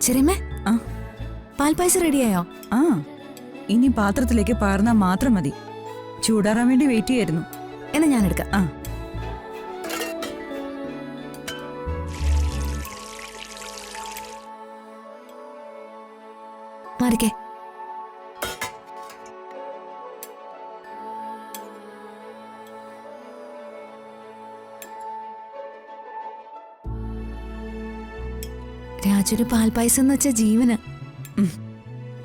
ചെറിയമ്മേ, ആ പാൽപ്പായസം റെഡിയായോ? ആ ഇനി പാത്രത്തിലേക്ക് പാർന്നാ മാത്രം മതി. ചൂടാറാൻ വേണ്ടി വെയിറ്റ് ചെയ്യായിരുന്നു. എന്നാ ഞാൻ എടുക്കാം. ആ മാറിക്കേ. രാജുന് പാൽപ്പായസം എന്ന് വെച്ച ജീവന്.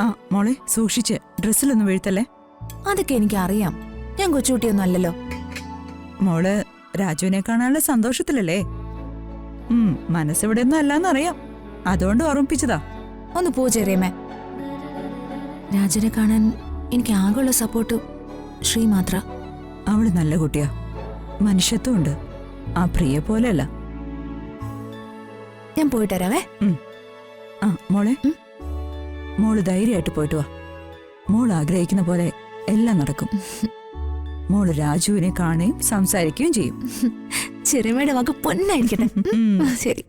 ആ മോളെ സൂക്ഷിച്ച്, ഡ്രസ്സിലൊന്നും വീഴ്ത്തല്ലേ. അതൊക്കെ എനിക്ക് അറിയാം, ഞാൻ കൊച്ചുകുട്ടിയൊന്നും അല്ലല്ലോ. മോള് രാജുവിനെ കാണാനുള്ള സന്തോഷത്തിലല്ലേ? മനസ്സിവിടെ ഒന്നും അല്ലാന്നറിയാം, അതുകൊണ്ട് ഓർമ്മിപ്പിച്ചതാ. ഒന്ന് പോ ചെറിയമ്മേ. രാജുനെ കാണാൻ എനിക്ക് ആകെയുള്ള സപ്പോർട്ട് ശ്രീ മാത്ര. അവള് നല്ല കുട്ടിയാ, മനുഷ്യത്വം ഉണ്ട്. ആ പ്രിയ പോലെയല്ല. ഞാൻ പോയിട്ട് വരാവേ. ആ മോളെ, മോള് ധൈര്യമായിട്ട് പോയിട്ട് വാ. മോൾ ആഗ്രഹിക്കുന്ന പോലെ എല്ലാം നടക്കും. മോള് രാജുവിനെ കാണുകയും സംസാരിക്കുകയും ചെയ്യും. ചെറിയമ്മയുടെ വാക്ക് പൊന്നായിരിക്കട്ടെ. ശരി.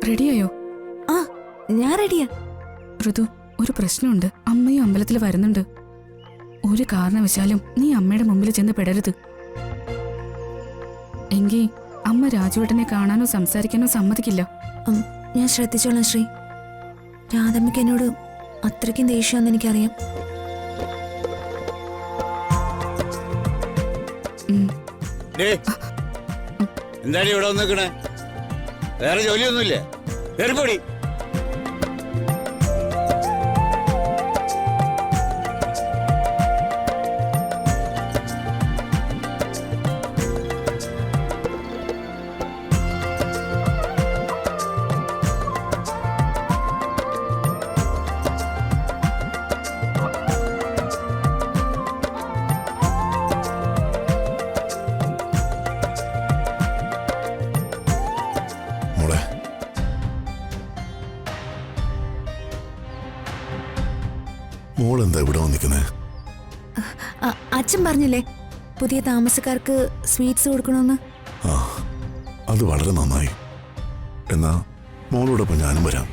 റെഡിയായോ? ആ ഞാൻ റെഡിയാ. ഋതു, ഒരു പ്രശ്നമുണ്ട്. അമ്മയും അമ്പലത്തിൽ വരുന്നുണ്ട്. ഒരു കാരണവശാലും നീ അമ്മയുടെ മുമ്പിൽ ചെന്ന് പെടരുത്. എങ്കിൽ അമ്മ രാജുവേട്ടനെ കാണാനോ സംസാരിക്കാനോ സമ്മതിക്കില്ല. ഞാൻ ശ്രദ്ധിച്ചോളാം ശ്രീ. രാധമ്മയ്ക്ക് എന്നോട് അത്രയ്ക്കും ദേഷ്യമാണെന്ന് എനിക്കറിയാം. എന്താണ് ഇവിടെ വന്ന് നിൽക്കണേ? വേറെ ജോലിയൊന്നുമില്ലേ? കയറിപ്പോടി. മോളെന്താ ഇവിടെ വന്നിരിക്കുന്നേ? അച്ഛൻ പറഞ്ഞില്ലേ പുതിയ താമസക്കാർക്ക് സ്വീറ്റ്സ് കൊടുക്കണമെന്ന്. ആ, അത് വളരെ നന്നായി. എന്നാ മോളോടൊപ്പം ഞാനും വരാം.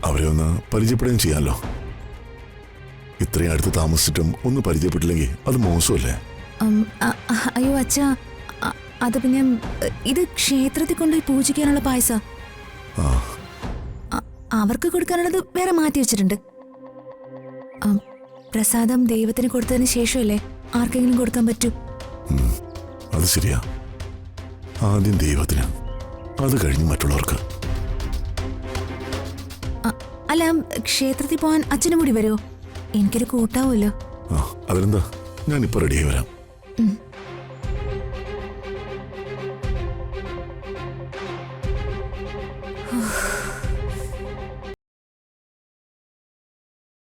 അവരെ ഒന്ന് പരിചയപ്പെടുകയും ചെയ്യാമല്ലോ. ഇത്രയും അടുത്ത് താമസിച്ചിട്ടും ഒന്ന് പരിചയപ്പെട്ടില്ലെങ്കിൽ അത് മോശമല്ലേ? അയ്യോ അച്ഛാ, അത് പിന്നെ ഇത് ക്ഷേത്രത്തിൽ കൊണ്ടുപോയി പൂജിക്കാനുള്ള പായസ. അവർക്ക് കൊടുക്കാനുള്ളത് വേറെ മാറ്റി വെച്ചിട്ടുണ്ട്. പ്രസാദം ദൈവത്തിന് കൊടുത്തതിന് ശേഷമല്ലേ ആർക്കെങ്കിലും കൊടുക്കാൻ പറ്റൂ. അത് ശരിയാ. ആദ്യം ദൈവത്തിന്, അത് കഴിഞ്ഞ് മറ്റുള്ളവർക്ക്. അല്ല, ക്ഷേത്രത്തിൽ പോകാൻ അച്ഛനും കൂടി വരുമോ? എനിക്കൊരു കൂട്ടാവുമല്ലോ. അതിനെന്താ, ഞാനിപ്പോ റെഡിയായി വരാം.